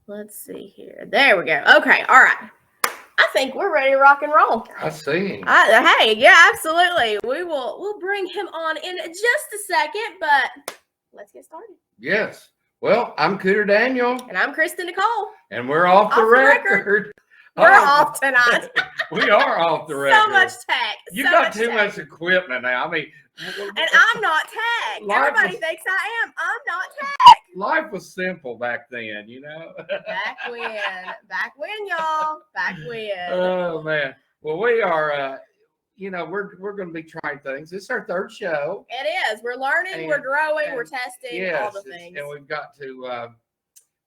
Let's see here. There we go. Okay. All right. I think we're ready to rock and roll. I see. Hey, yeah, absolutely. We'll bring him on in just a second, but let's get started. Yes. Well, I'm Cooter Daniel. And I'm KristeNicole. And we're off the record. We're off tonight. We are off the record. So much tech. You got too much equipment now. I mean, and I'm not tech. Everybody thinks I am. I'm not tech. Life was simple back then, you know. Back when, y'all. Back when. Oh man. Well, we are. We're going to be trying things. This is our third show. It is. We're learning. We're growing. We're testing. All the things. And we've got to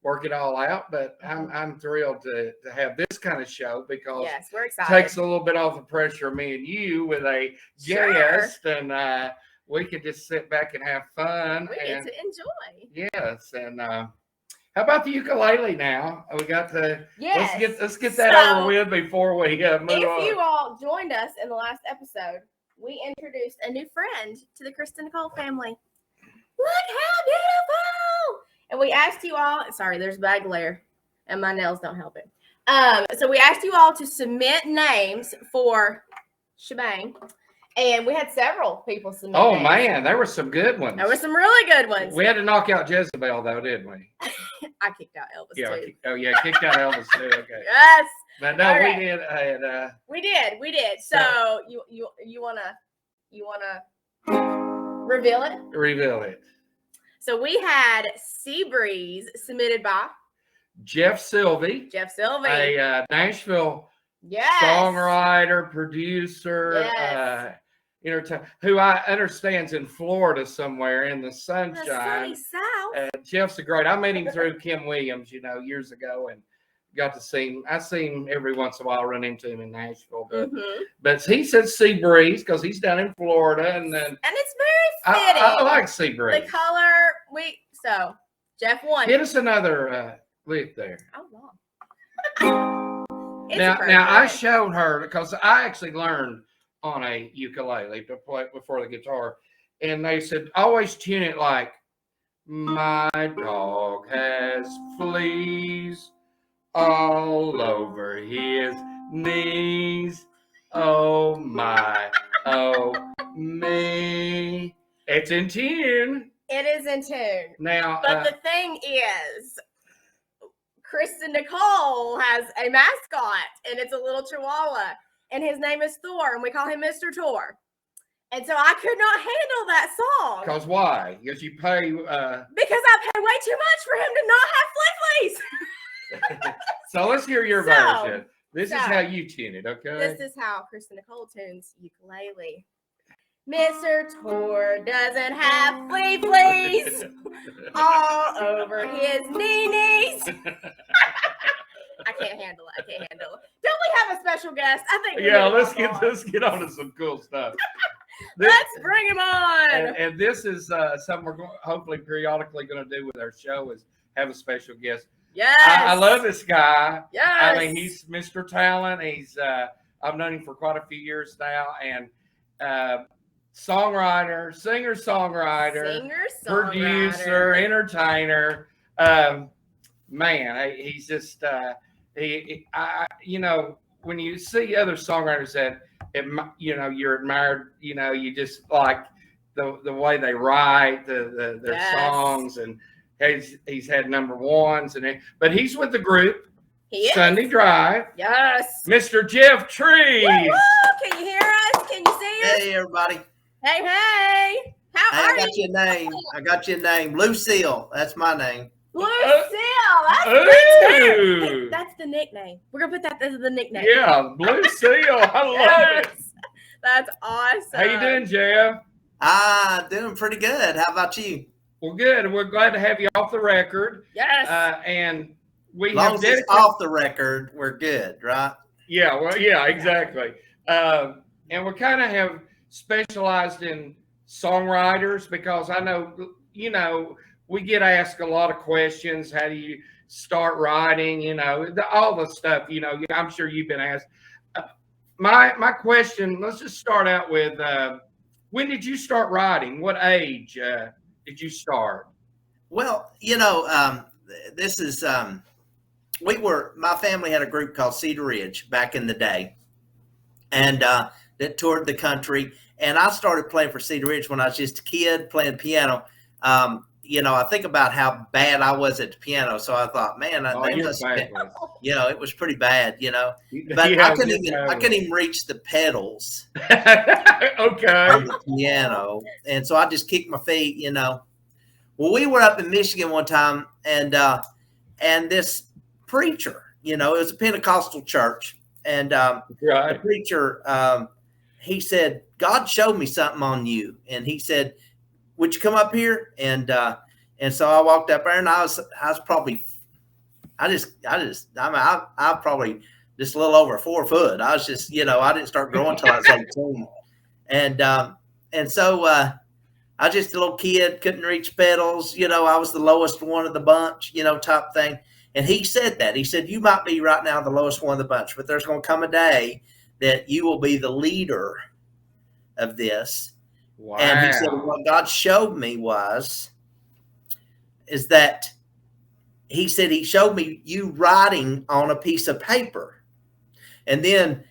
work it all out. But I'm thrilled to have this kind of show because we're excited. It takes a little bit off the pressure of me and you with a guest, and we can just sit back and have fun. We get to enjoy. Yes, and how about the ukulele now? We got to let's get that over with before we move on. If you all joined us in the last episode, we introduced a new friend to the KristeNicole family. Look how beautiful! And we asked you all, sorry, there's bad glare, and my nails don't help it. So we asked you all to submit names for Shebang. And we had several people submit. Oh, names. Man, there were some good ones. There were some really good ones. We had to knock out Jezebel, though, didn't we? I kicked out Elvis, too. Kicked out Elvis, too. Okay. Yes. But no, right. We did. We did. So you wanna reveal it? Reveal it. So we had Seabreeze submitted by Jeff Sylvie. A Nashville songwriter, producer, who I understand's in Florida somewhere in the sunshine. The sunny South. Jeff's a great. I met him through Kim Williams, years ago, and got to see him. I see him every once in a while. Run into him in Nashville, but he said Seabreeze because he's down in Florida, and it's very fitting. I like Seabreeze. The color so Jeff won. Hit us another lick there. Oh wow. Now I showed her because I actually learned on a ukulele to play before the guitar, and they said always tune it like my dog has fleas all over his knees. Oh my, oh me. It's in tune. It is in tune. Now, but the thing is, KristeNicole has a mascot, and it's a little chihuahua, and his name is Thor, and we call him Mr. Thor. And so I could not handle that song. Because why? Because you pay... Because I pay way too much for him to not have fleas. So let's hear your version. This is how you tune it, okay? This is how KristeNicole tunes ukulele. Mr. Thor doesn't have fleas all over his knees. I can't handle it. Don't we have a special guest? I think. Let's get on to some cool stuff. Let's bring him on. And this is something we're hopefully periodically going to do with our show is have a special guest. Yes. I love this guy. Yes. I mean, he's Mr. Talent. He's I've known him for quite a few years now, and songwriter, singer-songwriter, producer, entertainer. Man, he's just when you see other songwriters that you're admired, you just like the way they write their songs, and he's had number ones, but he's with the group Sunday Drive. Yes, Mr. Jeff Treece. Woo-woo! Can you hear us? Can you see us? Hey, everybody. Hey. How are you? I got your name. Lucille. That's my name. Lucille. That's good too. That's the nickname. We're going to put that as the nickname. Yeah, Lucille. I love it. That's awesome. How you doing, Jeff? Doing pretty good. How about you? Well, good. We're glad to have you off the record. Yes. And we as long as it's off the record, we're good, right? Yeah. Well, yeah, exactly. And we kind of have specialized in songwriters because I know, we get asked a lot of questions. How do you start writing? All the stuff, I'm sure you've been asked. My question, let's just start out with, when did you start writing? What age did you start? Well, this is my family had a group called Cedar Ridge back in the day, and that toured the country. And I started playing for Cedar Ridge when I was just a kid playing piano. I think about how bad I was at the piano. So I thought, man, they must have been, it was pretty bad, but I couldn't even reach the pedals Okay. of the piano. And so I just kicked my feet, Well, we were up in Michigan one time, and this preacher, it was a Pentecostal church, and the preacher, he said, God showed me something on you. And he said, would you come up here? And so I walked up there, and I was probably, I probably just a little over 4 foot. I was just, I didn't start growing until I was 18. And so I was just a little kid, couldn't reach pedals. I was the lowest one of the bunch, type thing. And he said that. He said, you might be right now the lowest one of the bunch, but there's going to come a day that you will be the leader of this. Wow. And he said, what God showed me is that he said he showed me you writing on a piece of paper. And then,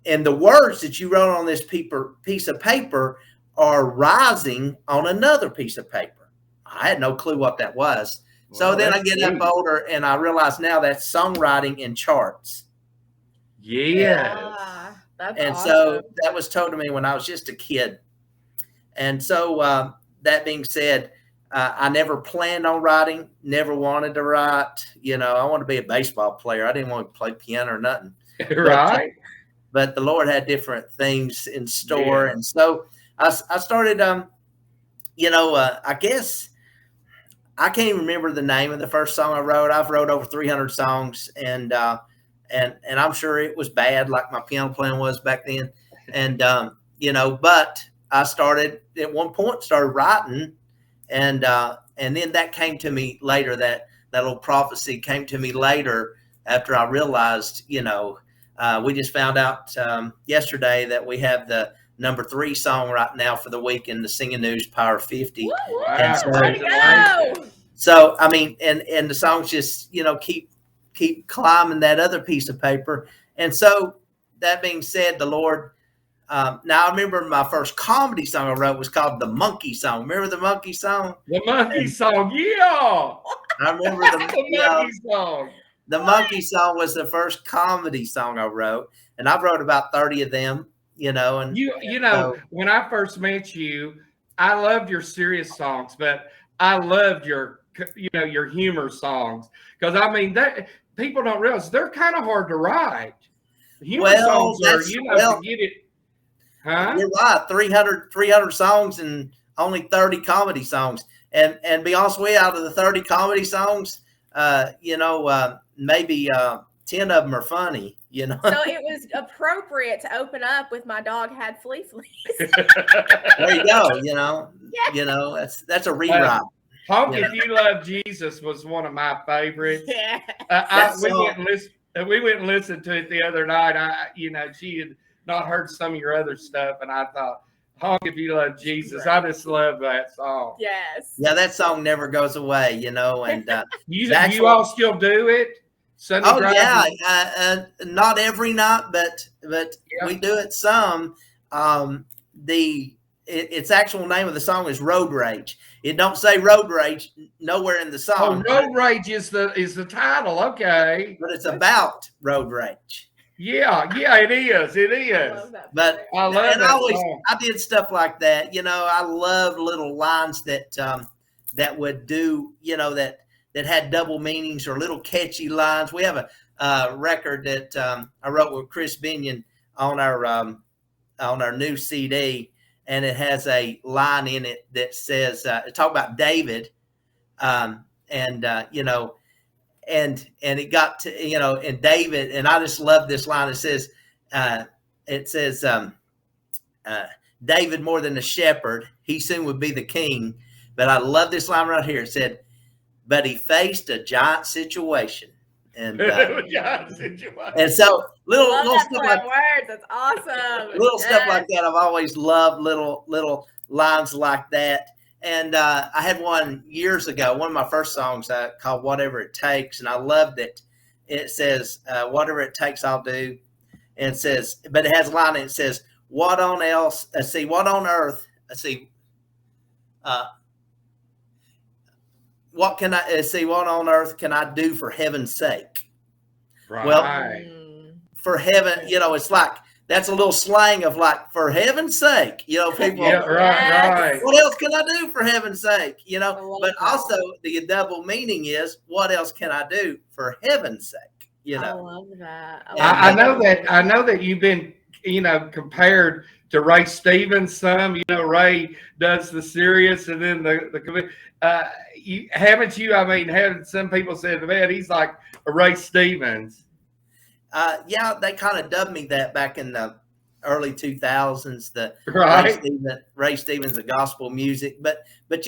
and the words that you wrote on this piece of paper are rising on another piece of paper. I had no clue what that was. So then I get up older, and I realize now that's songwriting in charts. Yeah. That's and awesome. So that was told to me when I was just a kid. And so that being said, I never planned on writing, never wanted to write. I wanted to be a baseball player. I didn't want to play piano or nothing. Right. But the Lord had different things in store. Yeah. And so I started, I guess I can't even remember the name of the first song I wrote. I've wrote over 300 songs, and I'm sure it was bad, like my piano playing was back then. And, but I started at one point, started writing, and then that came to me later. That little prophecy came to me later after I realized, we just found out yesterday that we have the number 3 song right now for the week in the Singing News Power 50. Wow. So I mean, and the songs just keep climbing that other piece of paper. And so that being said, the Lord. Now I remember my first comedy song I wrote was called The Monkey Song. Remember the Monkey Song? The Monkey Song, yeah. I remember the Monkey Song. The Monkey Song was the first comedy song I wrote, and I've wrote about 30 of them. And when I first met you, I loved your serious songs, but I loved your humor songs, because I mean that people don't realize they're kind of hard to write. Humor songs are, to get it. Huh? You're right. 300 songs and only 30 comedy songs. And be honest with you, out of the 30 comedy songs, maybe 10 of them are funny, So it was appropriate to open up with "My Dog Had Fleas." There you go. Yes. That's a rewrite. Honk If You Love Jesus was one of my favorites. Yeah. We went and listened to it the other night. She had not heard some of your other stuff, and I thought, Honk If You Love Jesus. Right. I just love that song. Yes. Yeah, that song never goes away, and you all still do it? Sunday not every night, but we do it some. Its actual name of the song is Road Rage. It don't say Road Rage nowhere in the song. Oh, Road Rage is the title, okay. But it's about road rage. Yeah, it is. It is. But I love that song. I did stuff like that. I love little lines that would do, that had double meanings or little catchy lines. We have a record that I wrote with Chris Binion on our new CD, and it has a line in it that says, talk about David, and it got to, and David, and I just love this line. It says, David more than a shepherd, he soon would be the king. But I love this line right here. It said, but he faced a giant situation. And and so little stuff like words. That's awesome. Little stuff like that. I've always loved little lines like that. And I had one years ago, one of my first songs called Whatever It Takes. And I loved it it says, whatever it takes, I'll do. And it says, but it has a line and it says, what on else? What on earth? What can I see? What on earth can I do for heaven's sake? Right. Well, for heaven, it's like that's a little slang of like for heaven's sake. People. Yeah, right. What else can I do for heaven's sake? But that. also the double meaning is what else can I do for heaven's sake? I love that. I know that you've been compared to Ray Stevens some. Ray does the serious and then the haven't you? I mean, haven't some people said, man, he's like a Ray Stevens? Yeah, they kind of dubbed me that back in the early 2000s. The right. Ray Stevens of gospel music, but Ray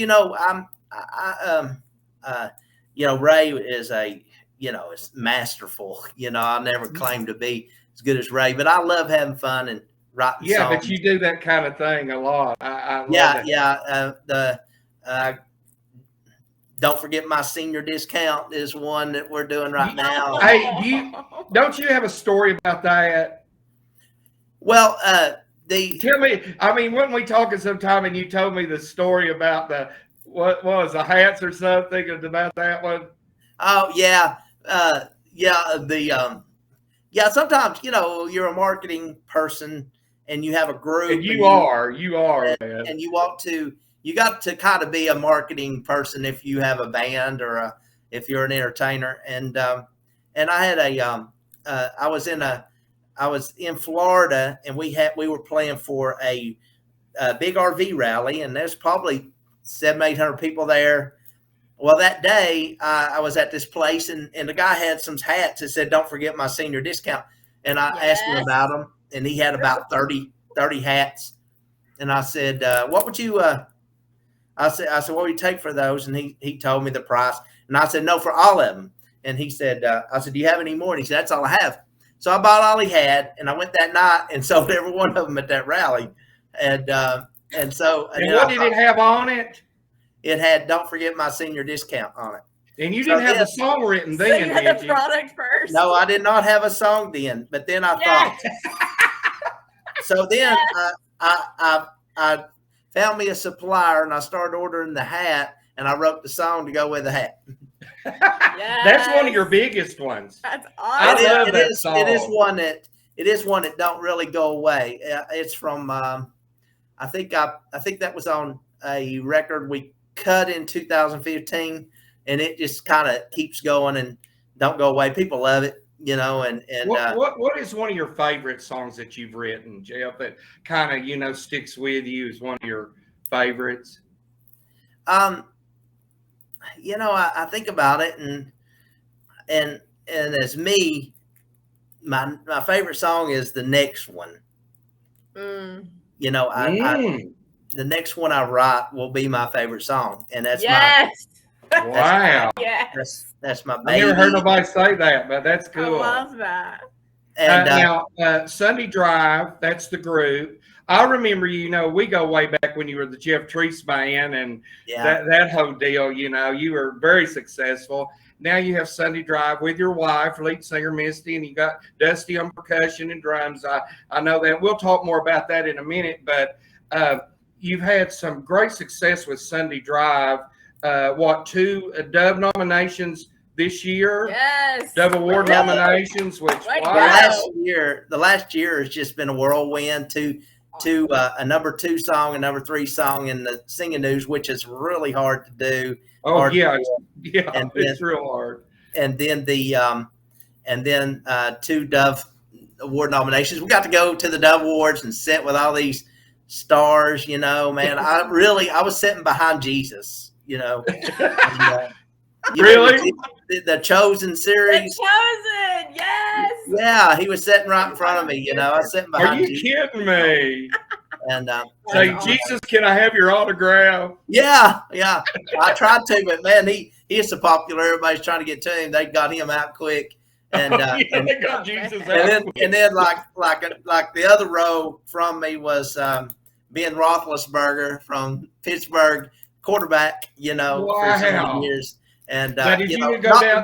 is is masterful. I never claimed to be as good as Ray, but I love having fun and writing songs. But you do that kind of thing a lot. I love that. Don't forget my senior discount is one that we're doing right now. Hey, don't you have a story about that? Well, tell me. I mean, weren't we talking sometime and you told me the story about what was the hats or something about that one? Oh yeah, Sometimes you're a marketing person and you have a group. And you are, man. And you got to kind of be a marketing person if you have a band or if you're an entertainer. And I had I was in Florida and we were playing for a big RV rally and there's probably 700-800 people there. Well, that day I was at this place and the guy had some hats that said, "Don't forget my senior discount." And I asked him about them and he had about 30 hats. And I said, what would you, I said, what would you take for those? And he told me the price. And I said, no, for all of them. And he said, I said, do you have any more? And he said, that's all I have. So I bought all he had. And I went that night and sold every one of them at that rally. And what did it have on it? It had "Don't Forget My Senior Discount" on it. And you didn't have the song written then, you had did the you? product first. No, I did not have a song then. But then I thought. So then I found me a supplier and I started ordering the hat and I wrote the song to go with the hat. That's one of your biggest ones. That's awesome. It is one that don't really go away. It's from I think that was on a record we cut in 2015 and it just kind of keeps going and don't go away. People love it. What is one of your favorite songs that you've written, Jeff, that kind of sticks with you as one of your favorites? I think about it and as me, my favorite song is the next one. The next one I write will be my favorite song, and that's wow. That's my baby. I never heard nobody say that, but that's cool. I love that. And now, Sunday Drive, that's the group. I remember, we go way back when you were the Jeff Treece band and that whole deal, you were very successful. Now you have Sunday Drive with your wife, lead singer Misty, and you got Dusty on percussion and drums. I know that. We'll talk more about that in a minute, but you've had some great success with Sunday Drive. 2 Dove nominations this year? Yes. Dove Award nominations, which the last year has just been a whirlwind. To a number 2 song, a number 3 song in the singing news, which is really hard to do. Oh it's real hard. And then 2 Dove Award nominations. We got to go to the Dove Awards and sit with all these stars. Man, I was sitting behind Jesus. Really? The Chosen series. The Chosen, yes. Yeah, he was sitting right in front of me. I was sitting behind. Are you kidding me? And say, Jesus, can I have your autograph? Yeah. I tried to, but man, he is so popular. Everybody's trying to get to him. They got him out quick. And they got Jesus out quick. And then like the other row from me was Ben Roethlisberger from Pittsburgh, quarterback. Wow. For so many years. And now, did you go down?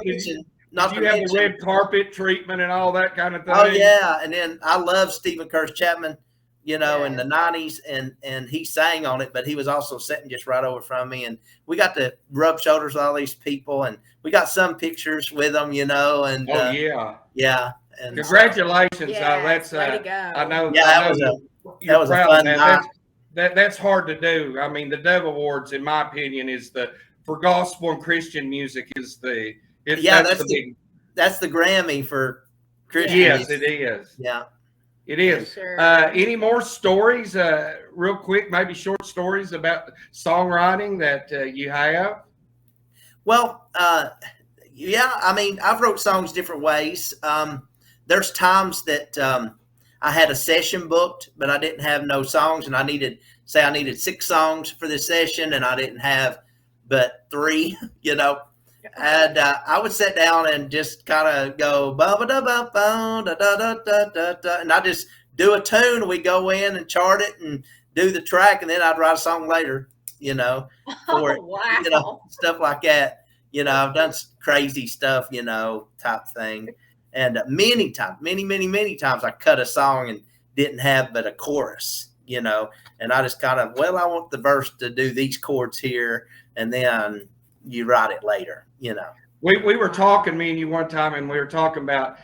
not Did to you have mention, the red carpet treatment and all that kind of thing? oh yeah, and then I love Stephen Curtis Chapman, you know, in the Yes. '90s, and he sang on it, but he was also sitting just right over from me, and we got to rub shoulders with all these people, and we got some pictures with them, you know, and Oh yeah. yeah, and so, Congratulations. Yes, that's way to go. I know yeah, I know that you're was a proud fun of that. night. That's hard to do. I mean, the Dove Awards, in my opinion, is for gospel and Christian music is Yeah, that's the big. that's the Grammy for Christian Yes, music. it is. Yeah. It is. Sure. Any more stories, real quick, maybe short stories about songwriting that you have? Well, yeah, I mean, I've wrote songs different ways. There's times that I had a session booked, but I didn't have no songs, and I needed 6 songs for this session, and I didn't have but 3, you know. And I would sit down and just kind of go ba ba da ba ba da da da da da da, and I just do a tune. We go in and chart it and do the track, and then I'd write a song later, you know, for it, Wow. you know, stuff like that. You know, I've done crazy stuff, you know, type thing. And many times, many times, I cut a song and didn't have but a chorus, you know, and I just kind of, well, I want the verse to do these chords here, and then you write it later, you know. We were talking, me and you, one time, and we were talking about,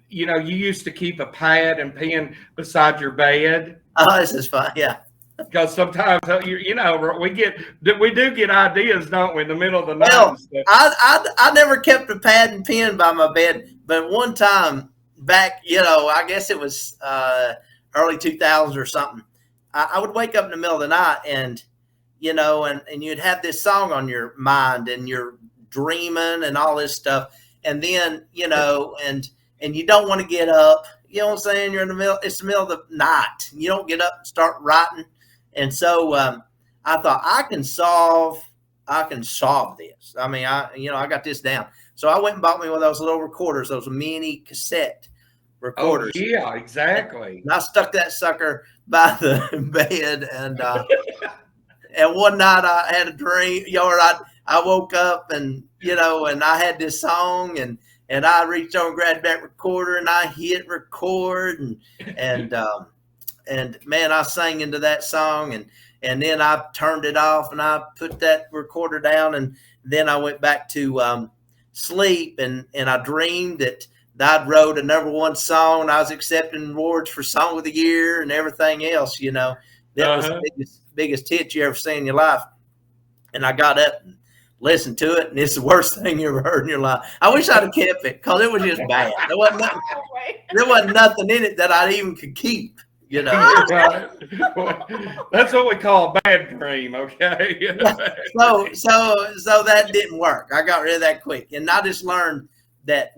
you know, you used to keep a pad and pen beside your bed. Oh, this is fun. Yeah. Because sometimes, you know, we do get ideas, don't we, in the middle of the night? Well, and stuff. I never kept a pad and pen by my bed, but one time back, you know, I guess it was early 2000s or something. I would wake up in the middle of the night, and you know, and you'd have this song on your mind, and you're dreaming and all this stuff, and then you know, and you don't want to get up. You know what I'm saying? You're in the middle. It's the middle of the night. You don't get up and start writing. And so I thought I can solve this. I mean, I got this down. So I went and bought me one of those little recorders, those mini cassette recorders. Oh, yeah, exactly. And I stuck that sucker by the bed, and one night I had a dream. You know, I woke up, and you know, and I had this song, and I reached over and grabbed that recorder, and I hit record, and man, I sang into that song, and then I turned it off, and I put that recorder down, and then I went back to sleep, and I dreamed that I'd wrote a #1 song. I was accepting awards for Song of the Year and everything else, you know. That was the biggest hit you ever seen in your life. And I got up and listened to it, and it's the worst thing you ever heard in your life. I wish I'd have kept it, because it was just bad. There wasn't nothing in it that I even could keep. You know, that's what we call a bad dream. Okay. so that didn't work. I got rid of that quick, and I just learned that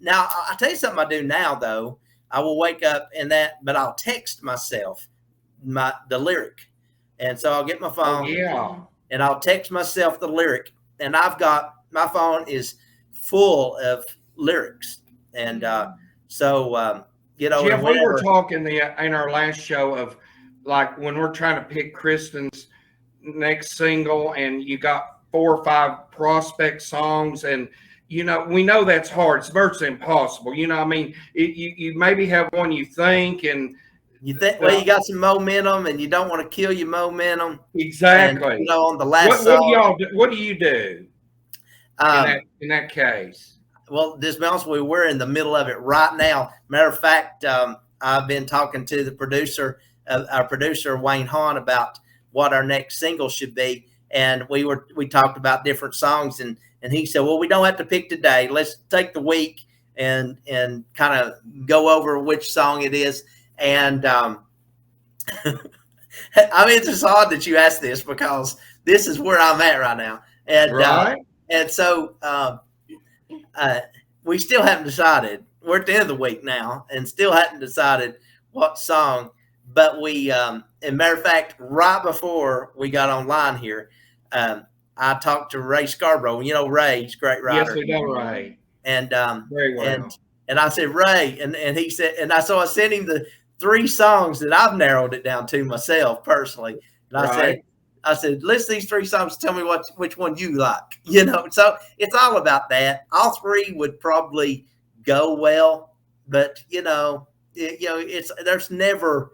now I'll tell you something I do now though. I will wake up but I'll text myself the lyric, and so I'll get my phone, and I'll text myself the lyric, and I've got my phone is full of lyrics, and so. You know, Jeff, we were talking in our last show of like when we're trying to pick Kristen's next single, and you got 4 or 5 prospect songs, and you know, we know that's hard. It's virtually impossible. You know, I mean, you maybe have one you think, and you think, well, you got some momentum, and you don't want to kill your momentum. Exactly. And, you know, on the last song, what do you do in that case? Well, this mouse, we're in the middle of it right now. Matter of fact, I've been talking to the producer, our producer Wayne Hahn, about what our next single should be, and we talked about different songs, and he said, well, we don't have to pick today. Let's take the week and kind of go over which song it is. And I mean, it's just odd that you asked this, because this is where I'm at right now, and and so. We still haven't decided. We're at the end of the week now, and still haven't decided what song. But we, as a matter of fact, right before we got online here, I talked to Ray Scarborough. You know Ray, he's a great writer. Yes, we know Ray. And very well. And I said, Ray, and he said, and I sent him the 3 songs that I've narrowed it down to myself personally. And I said, I said, listen to these 3 songs. Tell me which one you like. You know, so it's all about that. All 3 would probably go well, but there's never,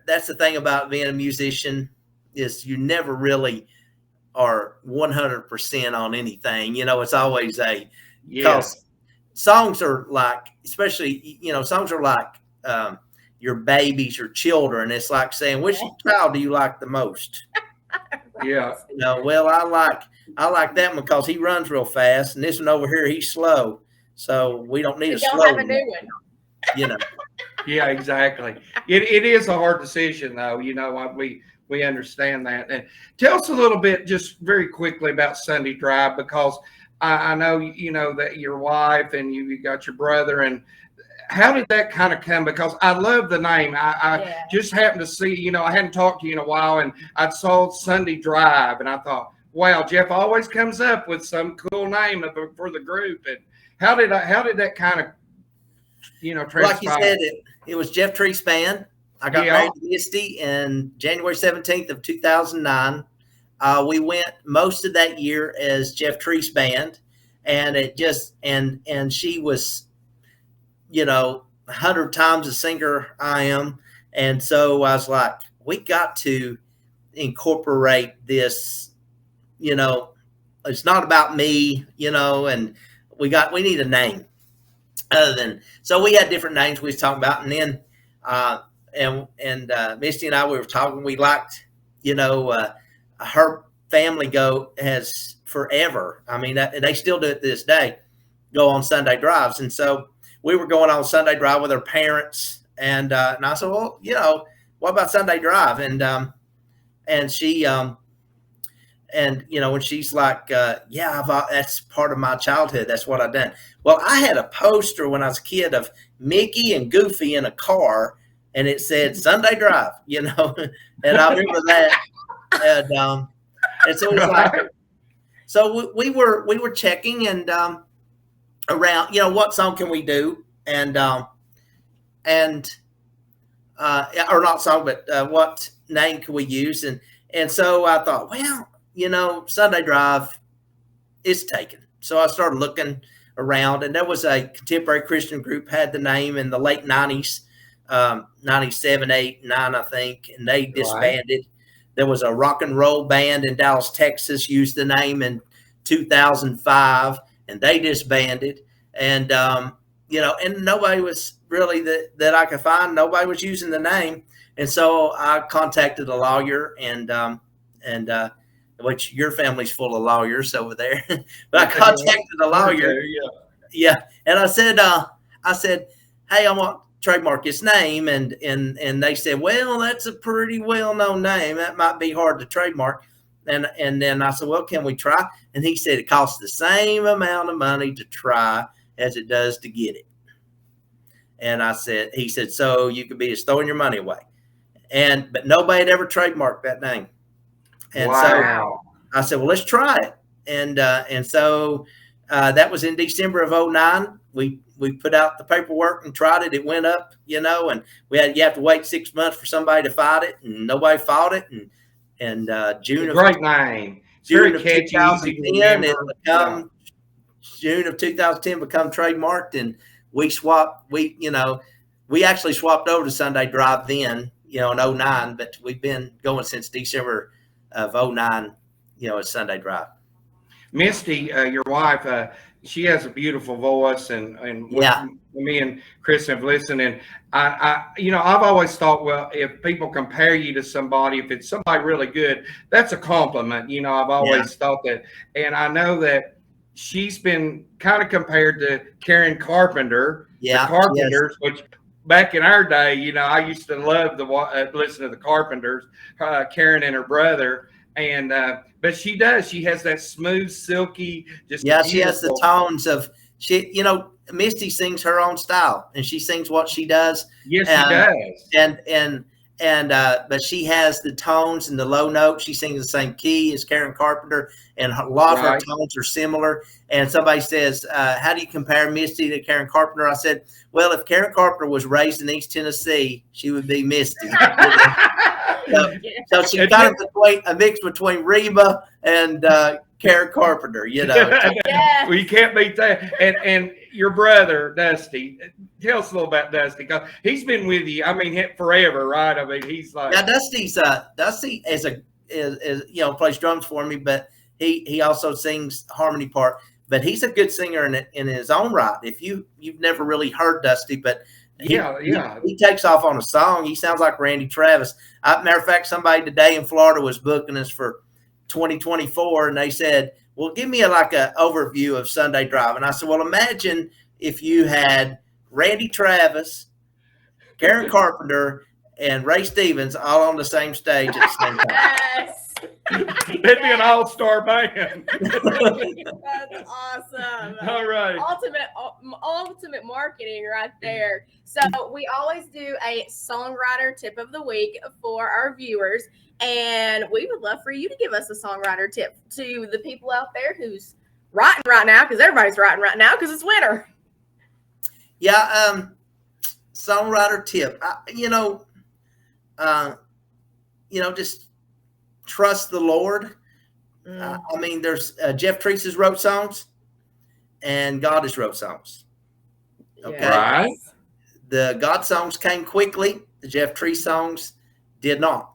that's the thing about being a musician is you never really are 100% on anything. It's always because songs are like, especially, songs are like your babies or children. It's like saying, which child do you like the most? Yeah. Well, I like that one because he runs real fast, and this one over here, he's slow. So we don't need a slow have a new one. Yeah, exactly. It is a hard decision, though. We understand that. And tell us a little bit, just very quickly, about Sunday Drive, because I know that your wife and you got your brother, and how did that kind of come? Because I love the name. I just happened to see, I hadn't talked to you in a while, and I saw Sunday Drive, and I thought, wow, Jeff always comes up with some cool name for the group. And how did that kind of, transpire? Like you said, it was Jeff Treece band. I got married to Misty in January 17th of 2009. We went most of that year as Jeff Treece band, and it just and she was, 100 times the singer I am, and so I was like, we got to incorporate this. It's not about me, and we need a name. So we had different names we was talking about, and then Misty and I, we were talking. We liked, her family has forever. I mean, they still do it to this day. Go on Sunday drives, and so we were going on Sunday drive with her parents, and I said, well, what about Sunday drive? And she when she's like, that's part of my childhood. That's what I've done. Well, I had a poster when I was a kid of Mickey and Goofy in a car, and it said Sunday Drive, and I remember that. And so it was like, so we were checking and around, what song can we do? And or not song, but what name can we use? And so I thought, well, Sunday Drive is taken. So I started looking around, and there was a contemporary Christian group had the name in the late 90s, 97, 8, 9, I think, and they disbanded. Right. There was a rock and roll band in Dallas, Texas, used the name in 2005, and they disbanded. And, and nobody was really that I could find. Nobody was using the name. And so I contacted a lawyer, and which your family's full of lawyers over there. But I contacted a lawyer. Yeah. And I said, hey, I want to trademark his name. And they said, well, that's a pretty well-known name. That might be hard to trademark. And then I said, well, can we try? And he said, it costs the same amount of money to try as it does to get it. And he said, so you could be just throwing your money away. But nobody had ever trademarked that name. And so I said, well, let's try it. And so that was in December of 2009. We put out the paperwork and tried it. It went up, and you have to wait 6 months for somebody to fight it, and nobody fought it. And June of great name. June of 2010, June of 2010 become trademarked, and we actually swapped over to Sunday Drive then, in 2009, but we've been going since December of 2009, at Sunday Drive. Misty, your wife, she has a beautiful voice, and me and Chris have listened, and I've always thought, well, if people compare you to somebody, if it's somebody really good, that's a compliment. I've always thought that, and I know that she's been kind of compared to Karen Carpenter, the Carpenters, which back in our day, I used to love listen to the Carpenters, Karen and her brother. And but she has that smooth, silky, just she has the tones of Misty sings her own style, and she sings what she does. Yes, she does. And but she has the tones and the low notes. She sings the same key as Karen Carpenter, and a lot of her tones are similar. And somebody says, how do you compare Misty to Karen Carpenter? I said, well, if Karen Carpenter was raised in East Tennessee, she would be Misty. So she's kind of a mix between Reba and Karen Carpenter, you know. Yes. Well, you can't beat that. And your brother, Dusty, tell us a little about Dusty, because he's been with you, I mean, forever, right? I mean, he's like. Now, Dusty is you know, plays drums for me, but he also sings harmony part. But he's a good singer in his own right. If you've never really heard Dusty, but he takes off on a song. He sounds like Randy Travis. Matter of fact, somebody today in Florida was booking us for 2024, and they said, well, give me like a overview of Sunday Drive. And I said, well, imagine if you had Randy Travis, Karen Carpenter, and Ray Stevens all on the same stage at the same time. Yes. That'd be an all-star band. That's awesome. All right. Ultimate marketing right there. So we always do a songwriter tip of the week for our viewers, and we would love for you to give us a songwriter tip to the people out there who's writing right now, because everybody's writing right now because it's winter. Yeah, songwriter tip. Just trust the Lord. I mean, there's Jeff Treece has wrote songs, and God has wrote songs. Okay, Yes. Right. The God songs came quickly. The Jeff Treece songs did not.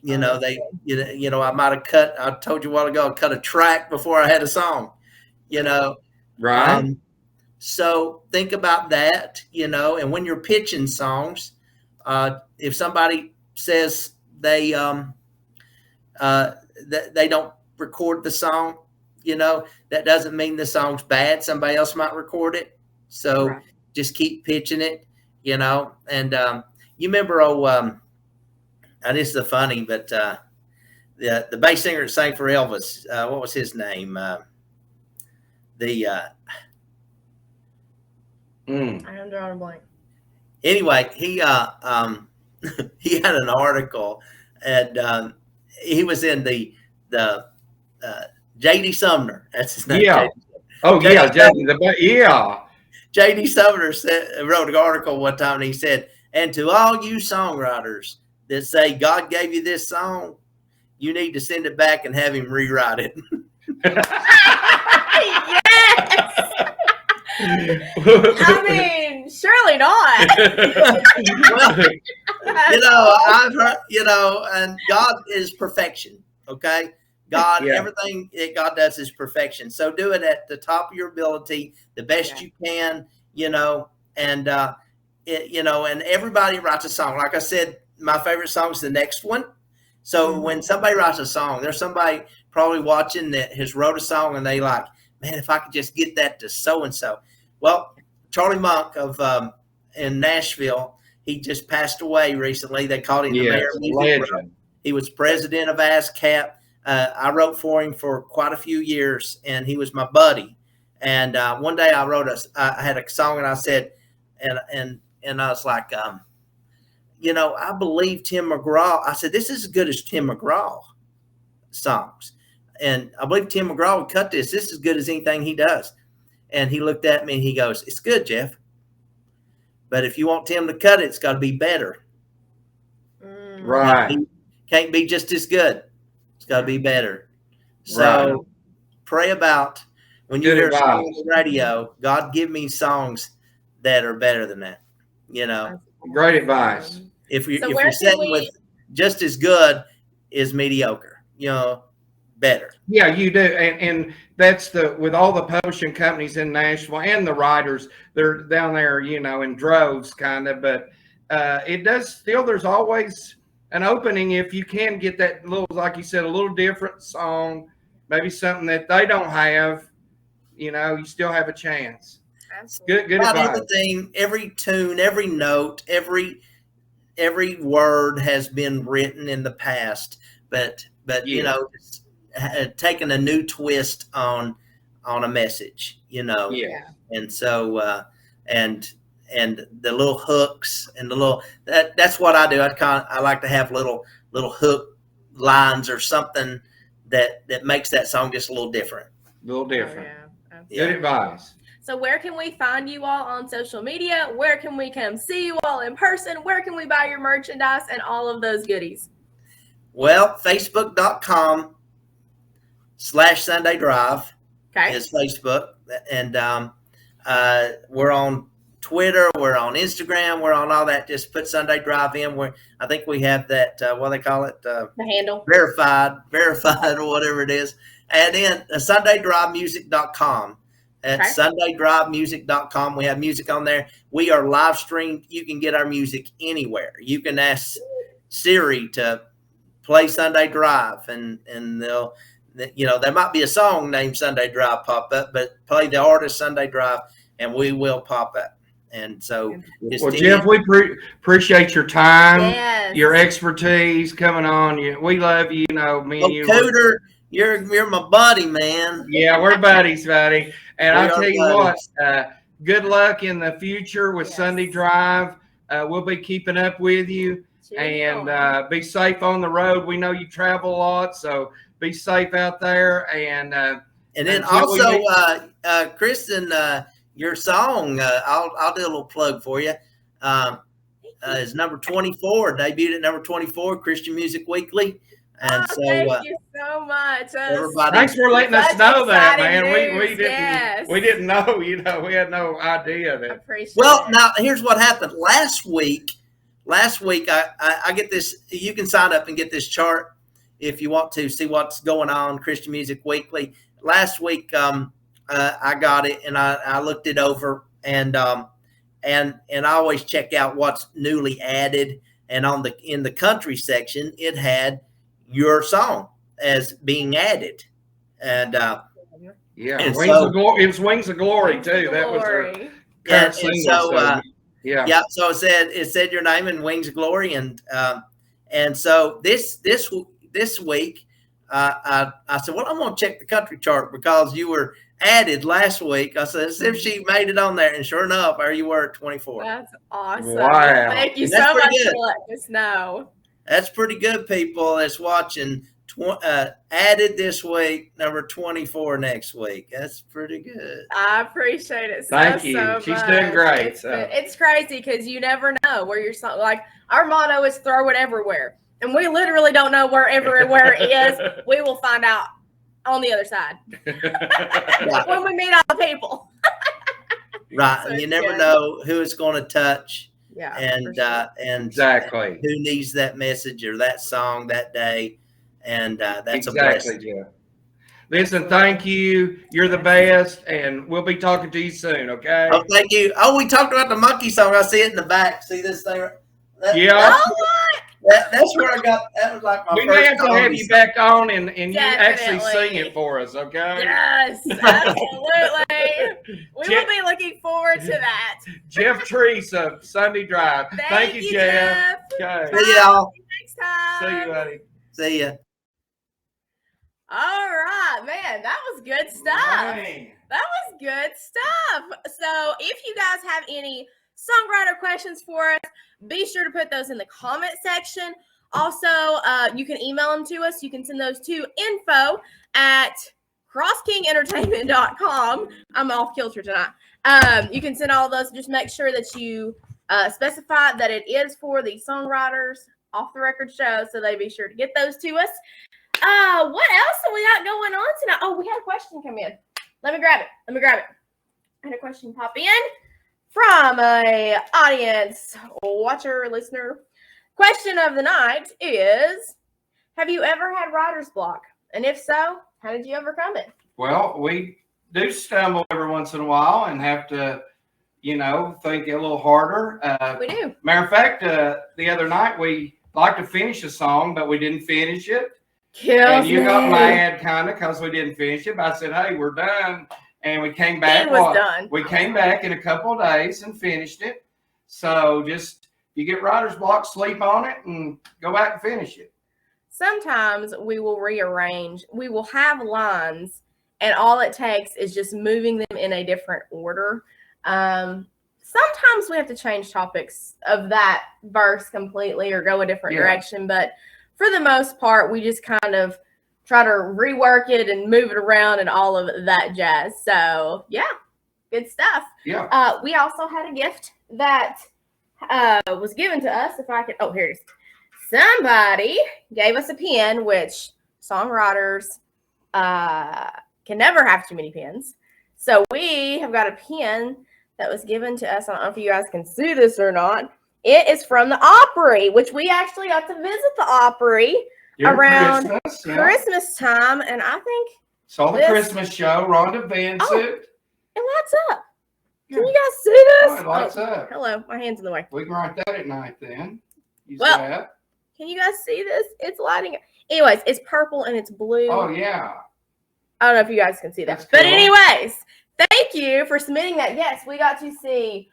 I might have cut. I told you a while ago, I cut a track before I had a song. Right. So think about that. And when you're pitching songs, if somebody says they don't record the song, that doesn't mean the song's bad. Somebody else might record it. So just keep pitching it, and you remember, and this is funny, but the bass singer that sang for Elvis, what was his name? I am drawing a blank. Anyway, he he had an article, and he was in the J.D. Sumner. That's his name. Yeah. J.D. Sumner wrote an article one time, and he said, and to all you songwriters that say God gave you this song, you need to send it back and have him rewrite it. Yes. I mean, surely not. Well, I've heard, and God is perfection. Okay. God, everything that God does is perfection. So do it at the top of your ability, the best you can, and and everybody writes a song. Like I said, my favorite song is the next one. So when somebody writes a song, there's somebody probably watching that has wrote a song, and they like, man, if I could just get that to so-and-so. Well, Charlie Monk in Nashville, he just passed away recently. They called him the Mayor of Music. He was president of ASCAP. I wrote for him for quite a few years, and he was my buddy. And one day I had a song, and I said, and I was like, I believe Tim McGraw. I said, this is as good as Tim McGraw songs. And I believe Tim McGraw would cut this. This is as good as anything he does. And he looked at me and he goes, it's good, Jeff. But if you want Tim to cut it, it's got to be better. Right. He can't be just as good. It's got to be better. So pray about when you hear a song on the radio, God, give me songs that are better than that. Great advice. If you're sitting with just as good is mediocre, better. Yeah, you do. And that's with all the publishing companies in Nashville and the writers, they're down there, in droves kind of, but it does still, there's always an opening if you can get that little, like you said, a little different song, maybe something that they don't have, you still have a chance. Absolutely. Good advice. Everything, every tune, every note, every word has been written in the past, but taking a new twist on a message, and so and the little hooks and that's what I do. I like to have little hook lines or something that makes that song just a little different. Good advice. So where can we find you all on social media? Where can we come see you all in person? Where can we buy your merchandise and all of those goodies? Well, Facebook.com/Sunday Drive Okay. is Facebook. And we're on Twitter, we're on Instagram, we're on all that. Just put Sunday Drive in. I think we have that, what they call it? The handle. Verified or whatever it is. And then SundayDriveMusic.com. At SundayDriveMusic.com. We have music on there. We are live streamed. You can get our music anywhere. You can ask Siri to play Sunday Drive, and they'll, there might be a song named Sunday Drive pop up, but play the artist Sunday Drive, and we will pop up. And so, well, Jeff, we appreciate your time, your expertise coming on. We love you. Me and you. Cooter, you're my buddy, man. Yeah, we're buddies, buddy. And I'll tell you what, good luck in the future with Sunday Drive. We'll be keeping up with you. And be safe on the road. We know you travel a lot, so be safe out there. And then also, Kristen, your song, I'll do a little plug for you. Is number 24, debuted at number 24, Christian Music Weekly. And so, thank you so much. Thanks for letting us know that, man. We didn't know. We had no idea that. Well, now here's what happened last week. I get this. You can sign up and get this chart if you want to see what's going on. Christian Music Weekly. Last week, I got it and I looked it over, and I always check out what's newly added. And in the country section, it had your song as being added, and it was Wings of Glory too. That was her current single. So it said your name in Wings of Glory, and so this week I said, well, I'm gonna check the country chart because you were added last week. I said, let's see if she made it on there, and sure enough, there you were at 24. That's awesome. Wow. Thank you so much for letting us know. That's pretty good, people that's watching. Added this week, number 24 next week. That's pretty good. I appreciate it Thank you. So She's much. doing great. It's crazy because you never know where your song, like our motto is throw it everywhere. And we literally don't know where everywhere is. We will find out on the other side when we meet all the people. Right. So and you never know who it's going to touch. Yeah. And exactly who needs that message or that song that day. And that's exactly, a blessing. Jeff. Listen, thank you. You're the best, and we'll be talking to you soon, okay? Oh, thank you. Oh, we talked about the monkey song. I see it in the back. See this thing? That's where I got. That was like my we first may have to have you back on and you actually sing it for us, okay? Yes, absolutely. We will be looking forward to that. Jeff Treece of Sunday Drive. Thank you, Jeff. Okay. See y'all. Next time. See you, buddy. See ya. All right, man, that was good stuff. That was good stuff. So if you guys have any songwriter questions for us, be sure to put those in the comment section. Also, you can email them to us. You can send those to info@crosskingentertainment.com. I'm off kilter tonight. You can send all of those. Just make sure that you specify that it is for the Songwriters Off the Record show, so they be sure to get those to us. What else do we got going on tonight? Oh, we had a question come in. Let me grab it. I had a question pop in from a audience watcher, listener. Question of the night is, have you ever had writer's block? And if so, how did you overcome it? Well, we do stumble every once in a while and have to, think a little harder. We do. Matter of fact, the other night we like to finish a song, but we didn't finish it. And you got mad kind of because we didn't finish it. But I said, hey, we're done. And we came back. We came back in a couple of days and finished it. So just, you get writer's block, sleep on it and go back and finish it. Sometimes we will rearrange. We will have lines and all it takes is just moving them in a different order. Sometimes we have to change topics of that verse completely or go a different direction. But for the most part, we just kind of try to rework it and move it around and all of that jazz. So, yeah, good stuff. Yeah. We also had a gift that was given to us. If I could, oh, here it is. somebody gave us a pen, which songwriters can never have too many pens. So we have got a pen that was given to us. I don't know if you guys can see this or not. It is from the Opry, which we actually got to visit the Opry around Christmas time, and I think saw the Christmas show. Rhonda Van Zant. It lights up. Can you guys see this? Oh, it lights up. Hello, my hand's in the way. We can write that at night then. Can you guys see this? It's lighting up. Anyways, it's purple and it's blue. Oh, yeah. I don't know if you guys can see that. That's But cool. anyways, thank you for submitting that. Yes, we got to see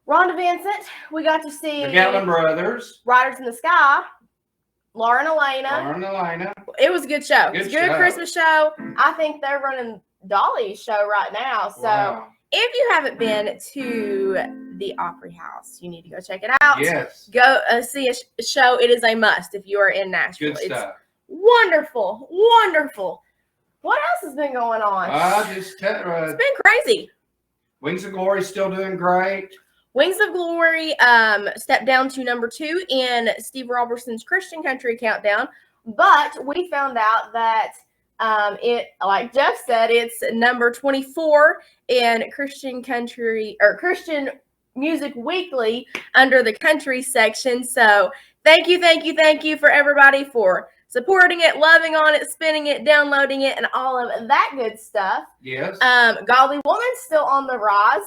Rhonda Van Zant. We got to see the Gatlin Brothers. Riders in the Sky. Laura and Elena. It was a good show. It was a good Christmas show. I think they're running Dolly's show right now. So if you haven't been to the Opry House, you need to go check it out. Yes. Go see a show. It is a must if you are in Nashville. Good stuff. It's wonderful. Wonderful. What else has been going on? It's been crazy. Wings of Glory still doing great. Wings of Glory stepped down to number 2 in Steve Robertson's Christian Country Countdown, but we found out that it, like Jeff said, it's number 24 in Christian Country or Christian Music Weekly under the country section. So thank you for everybody for supporting it, loving on it, spinning it, downloading it, and all of that good stuff. Yes. Godly Woman's still on the rise.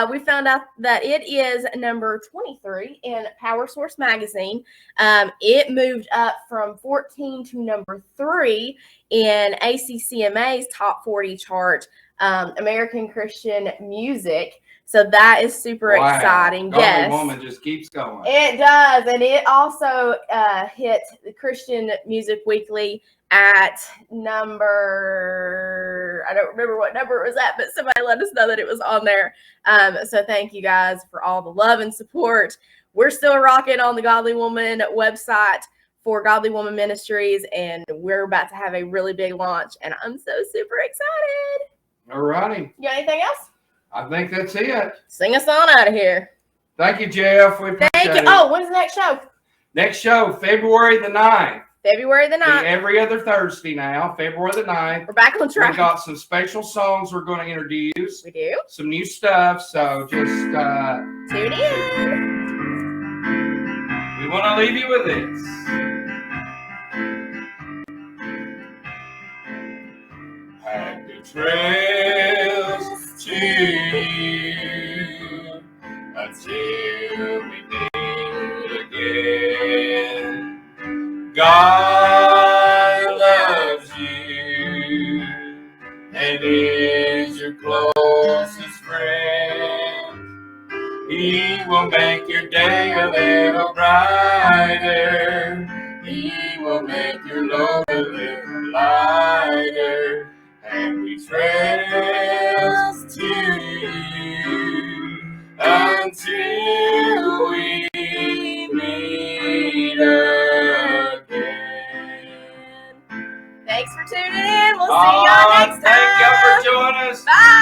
We found out that it is number 23 in Power Source Magazine. It moved up from 14 to number 3 in ACCMA's Top 40 chart, American Christian Music. So that is super exciting. Godly Woman just keeps going. It does. And it also hit the Christian Music Weekly at number, I don't remember what number it was at, but somebody let us know that it was on there. So thank you guys for all the love and support. We're still rocking on the Godly Woman website for Godly Woman Ministries, and we're about to have a really big launch, and I'm so super excited. All righty. You got anything else? I think that's it. Sing us on out of here. Thank you, Jeff. We appreciate Thank you. it. Oh, when's the next show? Next show, February the 9th. February the 9th. Every other Thursday now, February the 9th. We're back on track. We've got some special songs we're going to introduce. We do. Some new stuff, so just tune in. We want to leave you with this. Happy trails to you until we meet again. God loves you and is your closest friend. He will make your day a little brighter. He will make your load a little lighter. Happy trails to you until we meet again. Thanks for tuning in. We'll see y'all next time. Thank you for joining us. Bye.